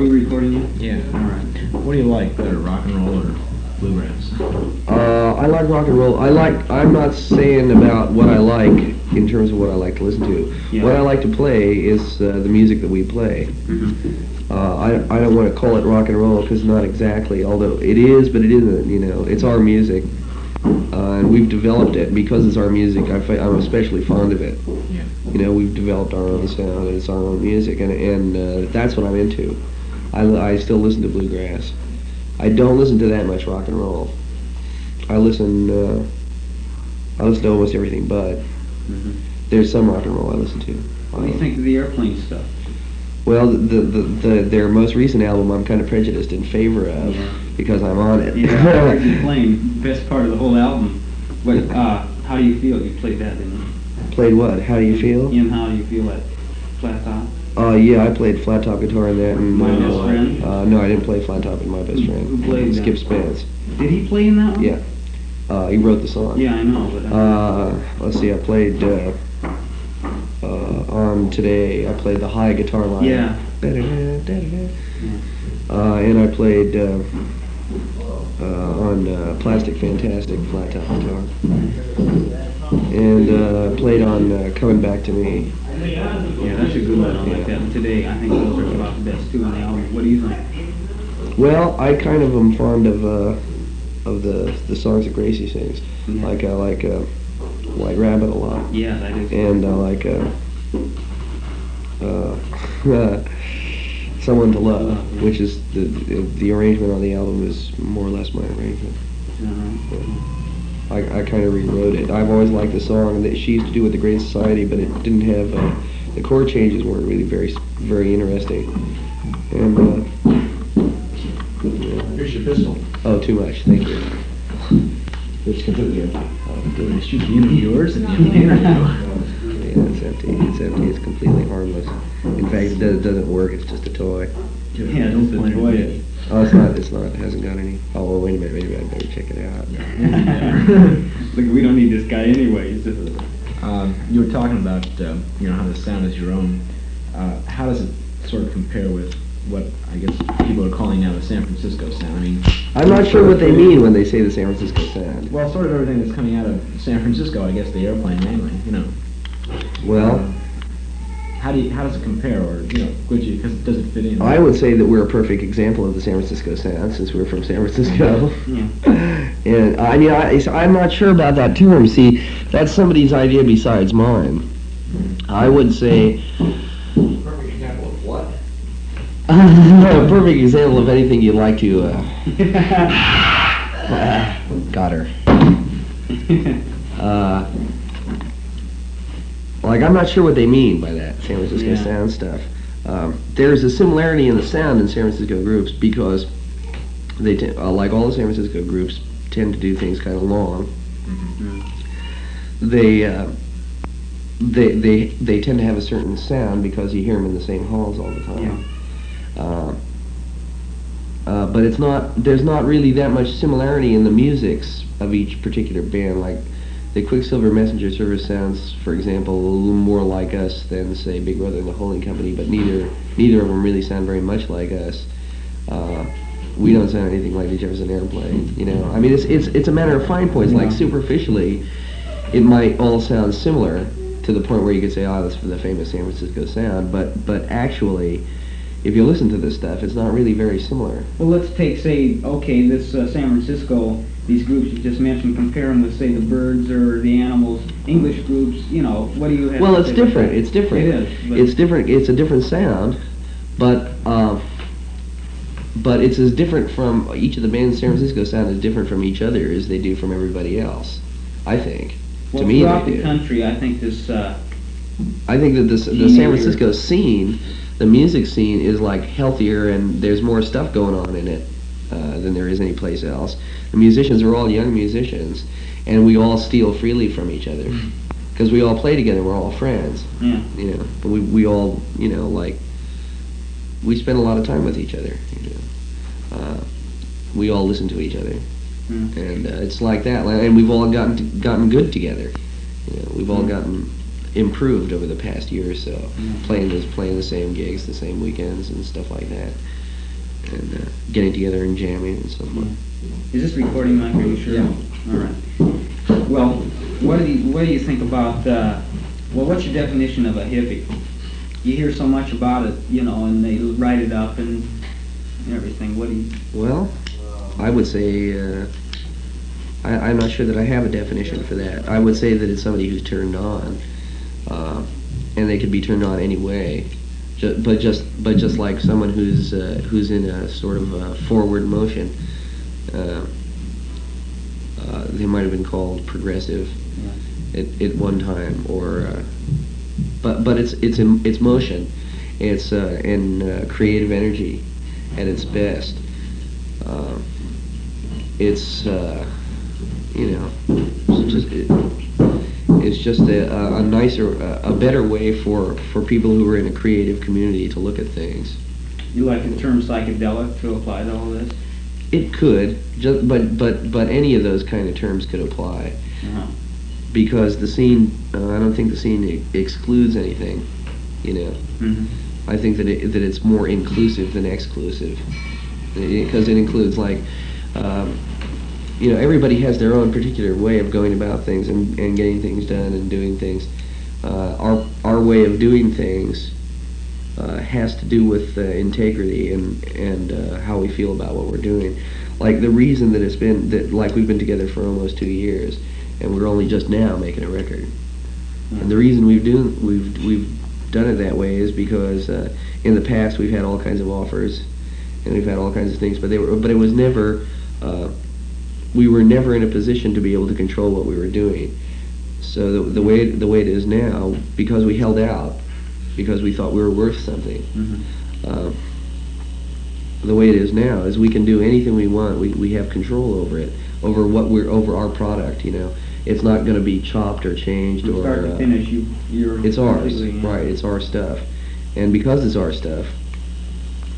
we recording it? Yeah. All right. What do you like better, rock and roll or bluegrass? I like rock and roll. I'm not saying about what I like in terms of what I like to listen to. Yeah. What I like to play is the music that we play. Mm-hmm. I don't want to call it rock and roll because not exactly, although it is, but it isn't. You know, it's our music, and we've developed it because it's our music. I'm especially fond of it. Yeah. You know, we've developed our own sound, and it's our own music, and that's what I'm into. I still listen to bluegrass. I don't listen to that much rock and roll. I listen to almost everything, but there's some rock and roll I listen to. What do you think of the Airplane stuff? Well, their most recent album I'm kind of prejudiced in favor of because I'm on it. Yeah, I heard you playing best part of the whole album. But how do you feel? You played that, didn't you? Played what? How do you feel? And how do you feel at Flat Top? Yeah, I played flat top guitar in that. And, My Best Friend? No, I didn't play flat top in My Best Friend. Who played that? Skip Spence. Did he play in that one? Yeah. He wrote the song. Yeah, I know. But Let's see, I played on Today, I played the high guitar line. Yeah. And I played on Plastic Fantastic flat top guitar. And played on Coming Back to Me. Yeah, that's a good one. I like that. And Today, I think those are about the best two on the album. What do you think? Well, I kind of am fond of the songs that Gracie sings. Yeah. Like I like White Rabbit a lot. Yeah, that is. And I like Someone to Love, which is the arrangement on the album is more or less my arrangement. I kind of rewrote it. I've always liked the song that she used to do with the Great Society, but it didn't have the chord changes weren't really very interesting. And Here's your pistol. oh, too much. Thank you. It's completely empty. Did I shoot the interviewers and the interview? Yeah, it's empty. It's empty. It's completely harmless. In fact, it doesn't work. It's just a toy. Yeah, don't play it. Oh, it's not. It's not. It hasn't got any. Oh, well, wait a minute. Maybe I better check it out. Look, we don't need this guy anyways. You were talking about how the sound is your own. How does it sort of compare with what I guess people are calling now the San Francisco sound? I mean, I'm not sure what they mean when they say the San Francisco sound. well, sort of everything that's coming out of San Francisco, I guess the Airplane mainly. Well, how does it compare, or because does it fit in? I would say that we're a perfect example of the San Francisco sound since we're from San Francisco. Yeah. And I'm not sure about that term. See, that's somebody's idea besides mine. I would say Perfect example of what? a perfect example of anything you'd like to. Got her. Like, I'm not sure what they mean by that San Francisco sound stuff. There's a similarity in the sound in San Francisco groups because they like all the San Francisco groups tend to do things kind of long. They tend to have a certain sound because you hear them in the same halls all the time. But it's not. There's not really that much similarity in the musics of each particular band. Like the Quicksilver Messenger Service sounds, for example, a little more like us than say Big Brother and the Holding Company. But neither of them really sound very much like us. We don't sound anything like the Jefferson Airplane. I mean, it's a matter of fine points. Like superficially, it might all sound similar to the point where you could say, "Oh, that's the famous San Francisco sound." But actually, if you listen to this stuff, it's not really very similar. Well, let's take, say, okay, this San Francisco, these groups you just mentioned, compare them with, say, the Birds or the Animals, English groups, what do you have Well, to it's say different. about It's different. It is. But It's different. It's a different sound, but it's as different from each of the bands. San Francisco sound is different from each other as they do from everybody else. I think. well, To me, throughout they the do. country, I think this, I think that the San Francisco scene, the music scene, is like healthier and there's more stuff going on in it than there is any place else. The musicians are all young musicians, and we all steal freely from each other because we all play together. We're all friends. yeah. But we all like we spend a lot of time with each other. We all listen to each other, and it's like that. And we've all gotten good together. We've all gotten improved over the past year or so, playing the same gigs, the same weekends, and stuff like that. and getting together and jamming and so forth. Is this recording mic? Are you sure? Yeah. All right. Well, what do you think about? Well, what's your definition of a hippie? You hear so much about it, you know, and they write it up and everything. What do you? Well, I would say I'm not sure that I have a definition for that. I would say that it's somebody who's turned on, and they could be turned on any way. But just like someone who's in a sort of forward motion, they might have been called progressive at one time, or but it's motion, it's in creative energy at its best. It's it's just a nicer, a better way for people who are in a creative community to look at things. You like the term psychedelic to apply to all this? It could, but any of those kind of terms could apply, because the scene. I don't think the scene excludes anything. I think that it's more inclusive than exclusive, because it includes, like, everybody has their own particular way of going about things and getting things done and doing things. Our way of doing things has to do with integrity and how we feel about what we're doing. Like, the reason that we've been together for almost 2 years, and we're only just now making a record. And the reason we've done it that way is because in the past we've had all kinds of offers, and we've had all kinds of things, but it was never. We were never in a position to be able to control what we were doing. So the way it is now, because we held out, because we thought we were worth something. The way it is now is we can do anything we want. We have control over it, over our product. It's not going to be chopped or changed From or start to finish. It's ours, right? It's our stuff, and because it's our stuff,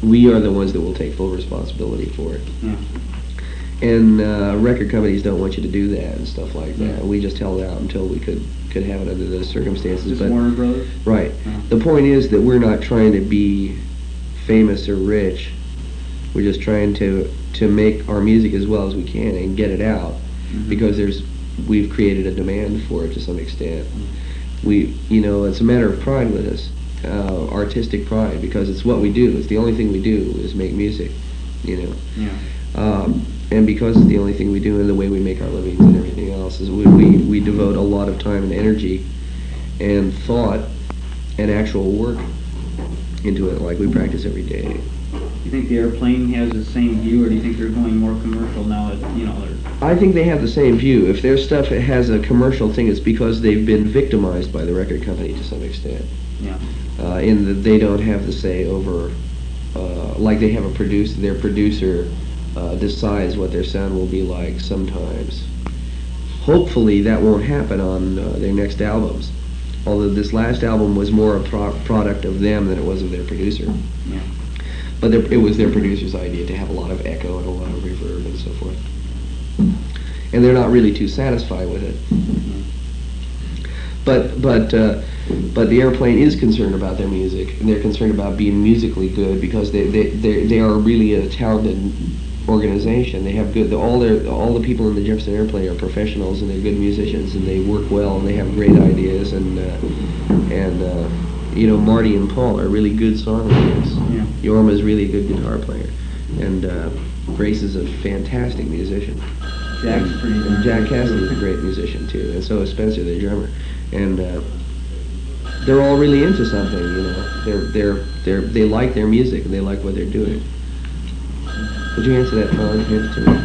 we are the ones that will take full responsibility for it. Yeah. And record companies don't want you to do that and stuff like that. We just held out until we could have it under those circumstances. Just but Warner Brothers? Right. The point is that we're not trying to be famous or rich. We're just trying to make our music as well as we can and get it out, because we've created a demand for it to some extent. It's a matter of pride with us, artistic pride, because it's what we do. It's the only thing we do is make music. Yeah. And because it's the only thing we do, and the way we make our livings and everything else, is we devote a lot of time and energy and thought and actual work into it. Like, we practice every day. You think the Airplane has the same view, or do you think they're going more commercial now that, I think they have the same view. If their stuff has a commercial thing, it's because they've been victimized by the record company to some extent. Yeah. In that they don't have the say over, like they have their producer decides what their sound will be like sometimes. Hopefully that won't happen on their next albums. Although this last album was more a product of them than it was of their producer. Yeah. But it was their producer's idea to have a lot of echo and a lot of reverb and so forth. And they're not really too satisfied with it. But the Airplane is concerned about their music, and they're concerned about being musically good, because they are really a talented organization. They have all the people in the Jefferson Airplane are professionals, and they're good musicians, and they work well, and they have great ideas, and Marty and Paul are really good songwriters. Yeah. Yorma is really a good guitar player, and Grace is a fantastic musician. Jack's pretty and Jack Cassidy is a great musician too, and so is Spencer, the drummer. And they're all really into something. They like their music, and they like what they're doing. Would you answer that, Tom? Hand it to me.